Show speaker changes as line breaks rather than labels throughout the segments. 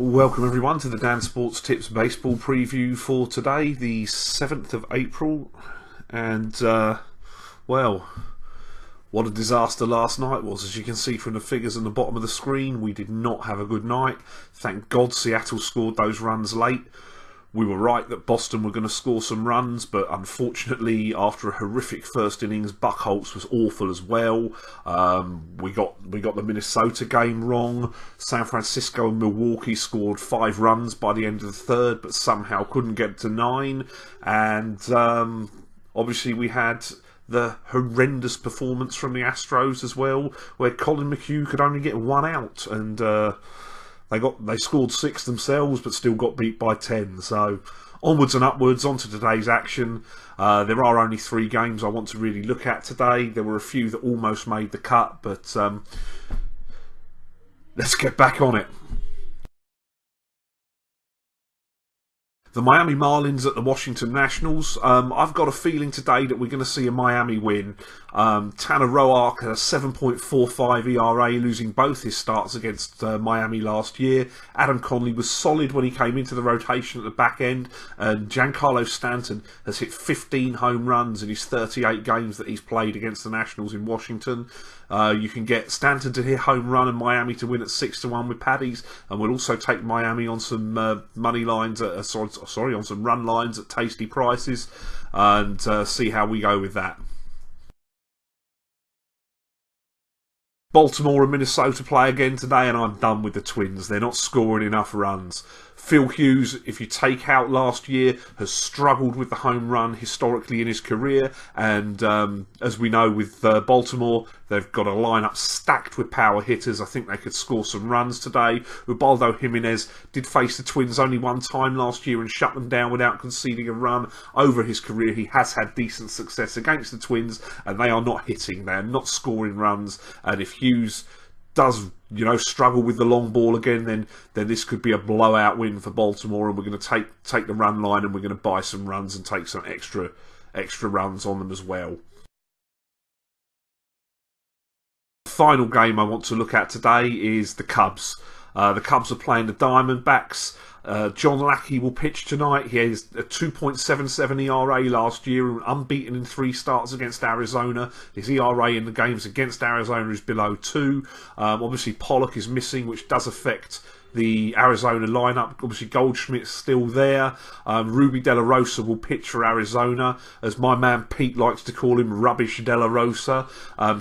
Welcome everyone to the Dansports.tips baseball preview for today, the 7th of April. And, well, what a disaster last night was. As you can see from the figures on the bottom of the screen, we did not have a good night. Thank God Seattle scored those runs late. We were right that Boston were going to score some runs, but unfortunately, after a horrific first innings, Buchholz was awful as well. We got the Minnesota game wrong. San Francisco and Milwaukee scored 5 runs by the end of the third, but somehow couldn't get to 9. And obviously, we had the horrendous performance from the Astros as well, where Colin McHugh could only get 1 out, and They scored 6 themselves, but still got beat by 10. So onwards and upwards onto today's action. There are only 3 games I want to really look at today. There were a few that almost made the cut, but let's get back on it. The Miami Marlins at the Washington Nationals. I've got a feeling today that we're going to see a Miami win. Tanner Roark had a 7.45 ERA, losing both his starts against Miami last year. Adam Conley was solid when he came into the rotation at the back end, and Giancarlo Stanton has hit 15 home runs in his 38 games that he's played against the Nationals in Washington. You can get Stanton to hit home run and Miami to win at 6-1 with Paddies, and we'll also take Miami on some money lines, on some run lines at tasty prices, and see how we go with that. Baltimore and Minnesota play again today, and I'm done with the Twins. They're not scoring enough runs. Phil Hughes, if you take out last year, has struggled with the home run historically in his career, and as we know with Baltimore, they've got a lineup stacked with power hitters. I think they could score some runs today. Ubaldo Jimenez did face the Twins only 1 time last year and shut them down without conceding a run. Over his career, he has had decent success against the Twins, and they are not hitting. They are not scoring runs, and if Hughes does struggle with the long ball again, then this could be a blowout win for Baltimore, and we're going to take the run line, and we're going to buy some runs and take some extra runs on them as well. The final game I want to look at today is the Cubs. The Cubs are playing the Diamondbacks. John Lackey will pitch tonight. He has a 2.77 ERA last year, unbeaten in 3 starts against Arizona. His ERA in the games against Arizona is below 2. Obviously, Pollock is missing, which does affect the Arizona lineup. Obviously, Goldschmidt's still there. Ruby De La Rosa will pitch for Arizona, as my man Pete likes to call him, Rubbish De La Rosa.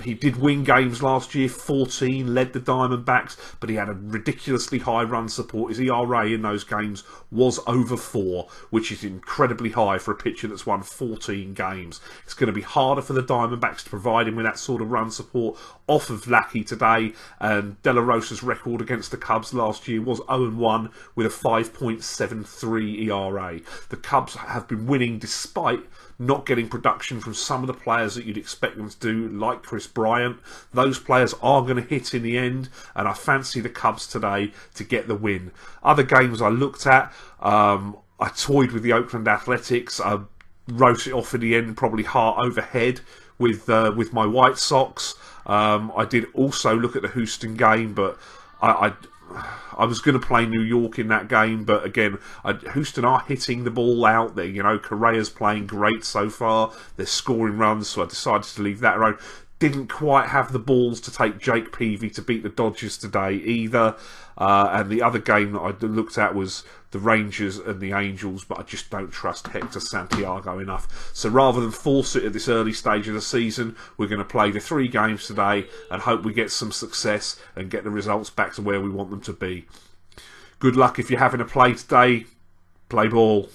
He did win games last year, 14, led the Diamondbacks, but he had a ridiculously high run support. His ERA in those games was over 4, which is incredibly high for a pitcher that's won 14 games. It's going to be harder for the Diamondbacks to provide him with that sort of run support off of Lackey today, and De La Rosa's record against the Cubs last year was 0-1 with a 5.73 ERA. The Cubs have been winning despite not getting production from some of the players that you'd expect them to do, like Chris Bryant. Those players are going to hit in the end, and I fancy the Cubs today to get the win. Other games I looked at, I toyed with the Oakland Athletics. I wrote it off in the end, probably heart over head with my White Sox. I did also look at the Houston game, but I was going to play New York in that game, but again, Houston are hitting the ball out there. Correa's playing great so far. They're scoring runs, so I decided to leave that alone. Didn't quite have the balls to take Jake Peavy to beat the Dodgers today either. And the other game that I looked at was the Rangers and the Angels, but I just don't trust Hector Santiago enough. So rather than force it at this early stage of the season, we're going to play the 3 games today and hope we get some success and get the results back to where we want them to be. Good luck if you're having a play today. Play ball.